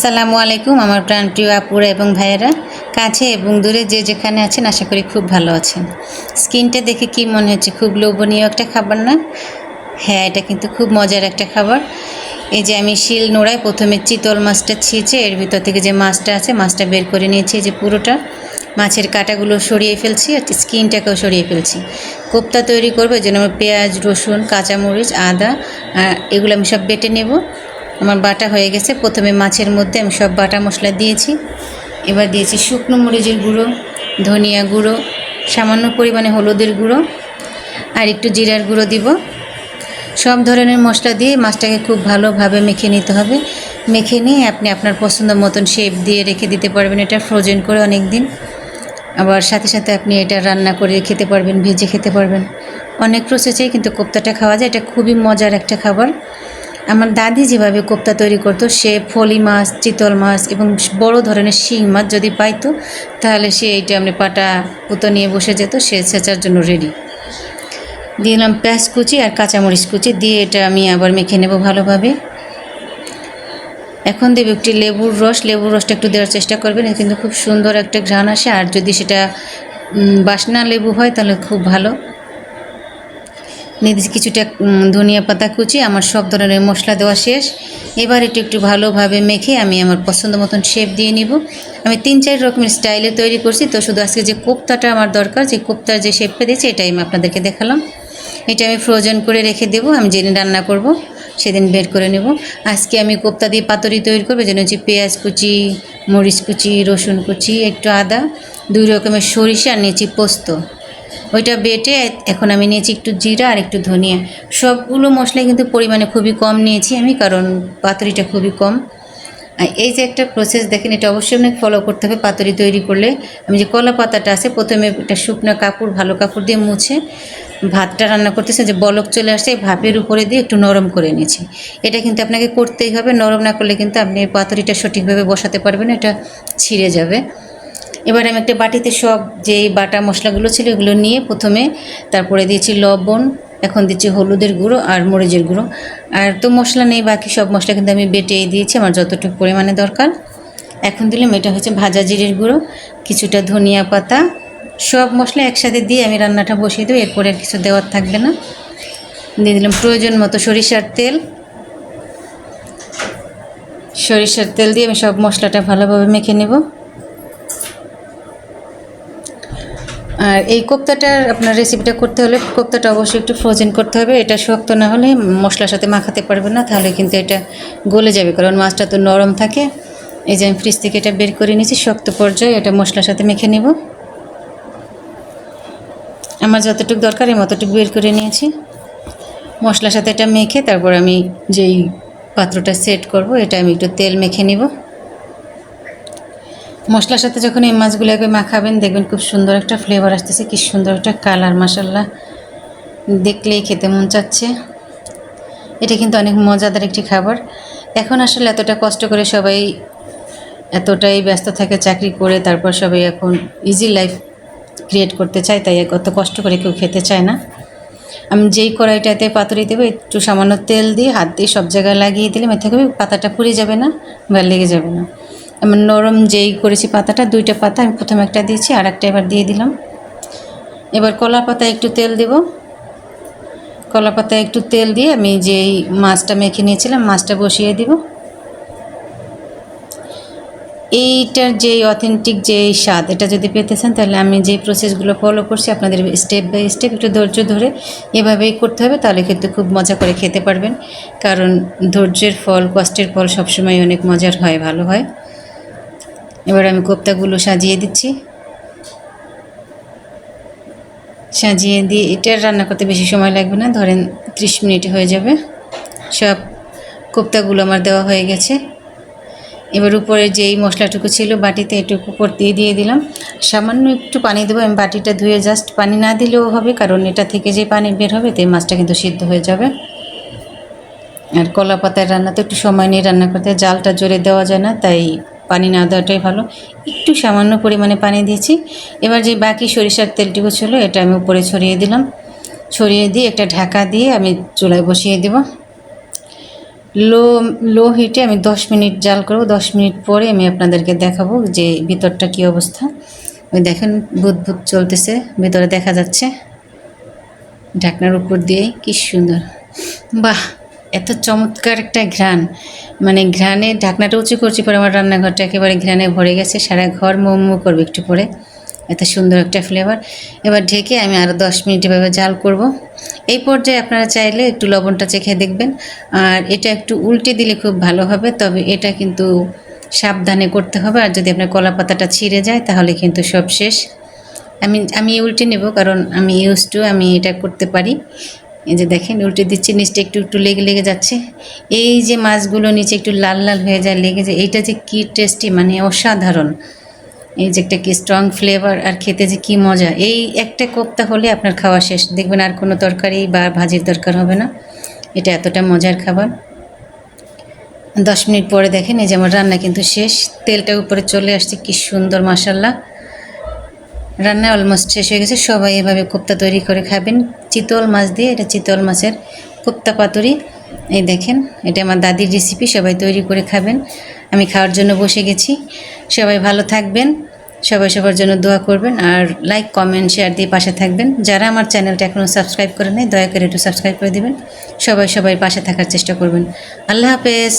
আসসালামু আলাইকুম আমার প্রাণপ্রিয় আপুরা এবং ভাইয়েরা, কাছে এবং দূরে যে যেখানে আছেন আশা করি খুব ভালো আছেন। স্কিনটা দেখে কি মনে হচ্ছে খুব লোভনীয় একটা খাবার না? হ্যাঁ, এটা কিন্তু খুব মজার একটা খাবার। এই যে আমি শিল নোড়ায় প্রথমে চিতল মাছটা ছিঁচে এর ভিতর থেকে যে মাছটা আছে মাছটা বের করে নিয়েছি। যে পুরোটা মাছের কাঁটাগুলো সরিয়ে ফেলছি আর স্কিনটাকেও সরিয়ে ফেলছি। কোপ্তা তৈরি করবো, এই জন্য আমার পেঁয়াজ, রসুন, কাঁচামরিচ, আদা এগুলো আমি সব বেটে নেব। আমার বাটা হয়ে গেছে। প্রথমে মাছের মধ্যে আমি সব বাটা মশলা দিয়েছি। এবার দিয়েছি শুকনো মরিচের গুঁড়ো, ধনিয়া গুঁড়ো, সামান্য পরিমাণে হলুদের গুঁড়ো আর একটু জিরার গুঁড়ো দিব। সব ধরনের মশলা দিয়ে মাছটাকে খুব ভালোভাবে মেখে নিতে হবে। মেখে নিয়ে আপনি আপনার পছন্দ মতন শেপ দিয়ে রেখে দিতে পারবেন। এটা ফ্রোজেন করে অনেক দিন, আবার সাথে সাথে আপনি এটা রান্না করে খেতে পারবেন, ভেজে খেতে পারবেন। অনেক প্রসেসেই কিন্তু কোপ্তাটা খাওয়া যায়। এটা খুবই মজার একটা খাবার। আমার দাদি যেভাবে কোপ্তা তৈরি করতো, সে ফলি মাছ, চিতল মাছ এবং বড় ধরনের শিং মাছ যদি পাইতো তাহলে সে এইটা আপনি পাটা পুতো নিয়ে বসে যেত, সে ছেঁচার জন্য রেডি। দিলাম পেঁয়াজ কুচি আর কাঁচামরিচ কুচি দিয়ে এটা আমি আবার মেখে নেব ভালোভাবে। এখন দেব একটি লেবুর রস। লেবুর রসটা একটু দেওয়ার চেষ্টা করবেন, কিন্তু খুব সুন্দর একটা ঘ্রাণ আসে। আর যদি সেটা বাসনা লেবু হয় তাহলে খুব ভালো। নিয়ে কিছুটা ধনিয়া পাতা কুচি। আমার সব ধরনের মশলা দেওয়া শেষ। এবার একটু ভালোভাবে মেখে আমি আমার পছন্দ মতন শেপ দিয়ে নিব। আমি 3-4 রকমের স্টাইলে তৈরি করছি, তো শুধু আজকে যে কোপ্তাটা আমার দরকার, যে কোপ্তার যে শেপটা দিয়েছি এটাই আমি আপনাদেরকে দেখালাম। এটা আমি ফ্রোজেন করে রেখে দেবো। আমি যেদিন রান্না করব সেদিন বের করে নেব। আজকে আমি কোপ্তা দিয়ে পাতুরি তৈরি করবো, যেন হচ্ছে পেঁয়াজ কুচি, মরিচ কুচি, রসুন কুচি, একটু আদা, 2 রকমের সরিষা আর নিয়েছি পোস্ত। ওইটা বেটে এখন আমি নিয়েছি একটু জিরা আর একটু ধনিয়া। সবগুলো মশলাই কিন্তু পরিমাণে খুবই কম নিয়েছি আমি, কারণ পাতুরিটা খুবই কম। আর এই যে একটা প্রসেস দেখেন, এটা অবশ্যই অনেক ফলো করতে হবে পাতুরি তৈরি করলে। আমি যে কলা পাতাটা আছে, প্রথমে একটা শুকনো কাপড়, ভালো কাপড় দিয়ে মুছে ভাতটা রান্না করতেছে, যে বলক চলে আসছে ভাপের উপরে দিয়ে একটু নরম করে নিয়েছি। এটা কিন্তু আপনাকে করতেই হবে, নরম না করলে কিন্তু আপনি পাতুরিটা সঠিকভাবে বসাতে পারবেন না, এটা ছিঁড়ে যাবে। এবার আমি একটা বাটিতে সব যেই বাটা মশলাগুলো ছিল এগুলো নিয়ে প্রথমে তারপরে দিয়েছি লবণ, এখন দিচ্ছি হলুদের গুঁড়ো আর মরিচের গুঁড়ো। আর তো মশলা নেই, বাকি সব মশলা কিন্তু আমি বেটেই দিয়েছি আমার যতটুকু পরিমাণে দরকার। এখন দিলাম এটা হচ্ছে ভাজা জিরের গুঁড়ো, কিছুটা ধনিয়া পাতা। সব মশলা একসাথে দিয়ে আমি রান্নাটা বসিয়ে দেবো, এরপরে আর কিছু দেওয়ার থাকবে না। দিয়ে দিলাম প্রয়োজন মতো সরিষার তেল। সরিষার তেল দিয়ে আমি সব মশলাটা ভালোভাবে মেখে নেব। আর এই কোপ্তাটার আপনার রেসিপিটা করতে হলে কোপ্তাটা অবশ্যই একটু ফ্রোজেন করতে হবে। এটা শক্ত না হলে মশলার সাথে মাখাতে পারবেন না, তাহলে কিন্তু এটা গলে যাবে, কারণ মাছটা তো নরম থাকে। এই যে আমি ফ্রিজ থেকে এটা বের করে নিয়েছি, শক্ত পর্যায়ে এটা মশলার সাথে মেখে নেব। আমার যতটুকু দরকার এই মতটুকু বের করে নিয়েছি। মশলার সাথে এটা মেখে তারপর আমি যেই পাত্রটা সেট করব এটা আমি একটু তেল মেখে নেব। মশলার সাথে যখন এই মাছগুলোকে মাখাবেন দেখবেন খুব সুন্দর একটা ফ্লেভার আসতেছে, কি সুন্দর একটা কালার, মাশাআল্লাহ, দেখলেই খেতে মন চাচ্ছে। এটা কিন্তু অনেক মজাদার একটি খাবার। এখন আসলে এতটা কষ্ট করে সবাই এতটাই ব্যস্ত থাকে চাকরি করে, তারপর সবাই এখন ইজি লাইফ ক্রিয়েট করতে চায়, তাই অত কষ্ট করে কেউ খেতে চায় না। আমি যেই কড়াইটাতে পাতুরি দেবো একটু সামান্য তেল দিয়ে হাত দিয়ে সব জায়গায় লাগিয়ে দিলে এতে করে পাতাটা পুড়ে যাবে না বা লেগে যাবে না। আমি নরম যেই করেছি পাতাটা, 2টা পাতা আমি প্রথমে একটা দিয়েছি আর একটা এবার দিয়ে দিলাম। এবার কলা পাতায় একটু তেল দেব। কলা পাতায় একটু তেল দিয়ে আমি যেই মাছটা মেখে নিয়েছিলাম মাছটা বসিয়ে দিব। এইটার যেই অথেন্টিক যেই স্বাদ, এটা যদি পেতে চান তাহলে আমি যেই প্রসেসগুলো ফলো করছি আপনাদের স্টেপ বাই স্টেপ একটু ধৈর্য ধরে এভাবেই করতে হবে, তাহলে কিন্তু খুব মজা করে খেতে পারবেন। কারণ ধৈর্যের ফল, কষ্টের ফল সবসময় অনেক মজার হয়, ভালো হয়। এবার আমি কোপ্তাগুলো সাজিয়ে দিচ্ছি। সাজিয়ে দিয়ে এটা রান্না করতে বেশি সময় লাগবে না, ধরেন 30 মিনিটে হয়ে যাবে। সব কোপ্তাগুলো আমার দেওয়া হয়ে গেছে। এবার উপরে যেই মশলাটুকু ছিল বাটিতে এটুকু উপর দিয়ে দিলাম। সামান্য একটু পানি দেবো, আমি বাটিটা ধুয়ে জাস্ট, পানি না দিলেও হবে, কারণ এটা থেকে যে পানি বের হবে তাই মাছটা কিন্তু সিদ্ধ হয়ে যাবে। আর কলা পাতায় রান্না তো একটু সময় নিয়ে রান্না করতে, জালটা জোরে দেওয়া যায় না, তাই পানি না দেওয়াটাই ভালো। একটু সামান্য পরিমাণে পানি দিয়েছি। এবার যে বাকি সরিষার তেলটুকু ছিল এটা আমি উপরে ছড়িয়ে দিলাম। ছড়িয়ে দিয়ে একটা ঢাকা দিয়ে আমি চুলায় বসিয়ে দেব। লো লো হিটে আমি 10 মিনিট জাল করব। 10 মিনিট পরে আমি আপনাদেরকে দেখাবো যে ভিতরটা কী অবস্থা। ওই দেখেন বুদবুদ চলতেছে, ভিতরে দেখা যাচ্ছে ঢাকনার উপর দিয়ে, কি সুন্দর। বাহ, এত চমৎকার একটা ঘ্রাণ, মানে ঘ্রাণে ঢাকনাটা উঁচু করছি পরে আমার রান্নাঘরটা একেবারে ঘ্রাণে ভরে গেছে, সারা ঘর মোমো করবে একটু পরে, এত সুন্দর একটা ফ্লেভার। এবার ঢেকে আমি আরও 10 মিনিট এভাবে জাল করব। এই পর্যায়ে আপনারা চাইলে একটু লবণটা চেখে দেখবেন। আর এটা একটু উল্টে দিলে খুব ভালো হবে, তবে এটা কিন্তু সাবধানে করতে হবে। আর যদি আপনার কলা পাতাটা ছিঁড়ে যায় তাহলে কিন্তু সব শেষ। আমি উল্টে নেব, কারণ আমি এটা করতে পারি। এই যে দেখেন উল্টে দিচ্ছি, নিচটা একটু একটু লেগে লেগে যাচ্ছে। এই যে মাছগুলো নিচে একটু লাল লাল হয়ে যায়, লেগে যায়, এইটা যে কী টেস্টি, মানে অসাধারণ। এই যে একটা কি স্ট্রং ফ্লেভার, আর খেতে যে কী মজা। এই একটা কোপ্তা হলে আপনার খাওয়া শেষ, দেখবেন আর কোনো তরকারি বা ভাজির দরকার হবে না। এটা এতটা মজার খাবার। 10 মিনিট পরে দেখেন এই যে আমার রান্না কিন্তু শেষ, তেলটা উপরে চলে আসছে, কি সুন্দর মাশাল্লাহ। রান্না অলমোস্ট শেষ হয়ে গেছে। সবাই এভাবে কোপ্তা তৈরি করে খাবেন চিতল মাছ দিয়ে। এটা চিতল মাছের কোপ্তা পাতুরি। এই দেখেন, এটা আমার দাদির রেসিপি, সবাই তৈরি করে খাবেন। আমি খাওয়ার জন্য বসে গেছি। সবাই ভালো থাকবেন, সবাই সবার জন্য দোয়া করবেন, আর লাইক কমেন্ট শেয়ার দিয়ে পাশে থাকবেন। যারা আমার চ্যানেলটা এখনও সাবস্ক্রাইব করে নেয় দয়া করে একটু সাবস্ক্রাইব করে দেবেন। সবাই পাশে থাকার চেষ্টা করবেন। আল্লাহ হাফেজ।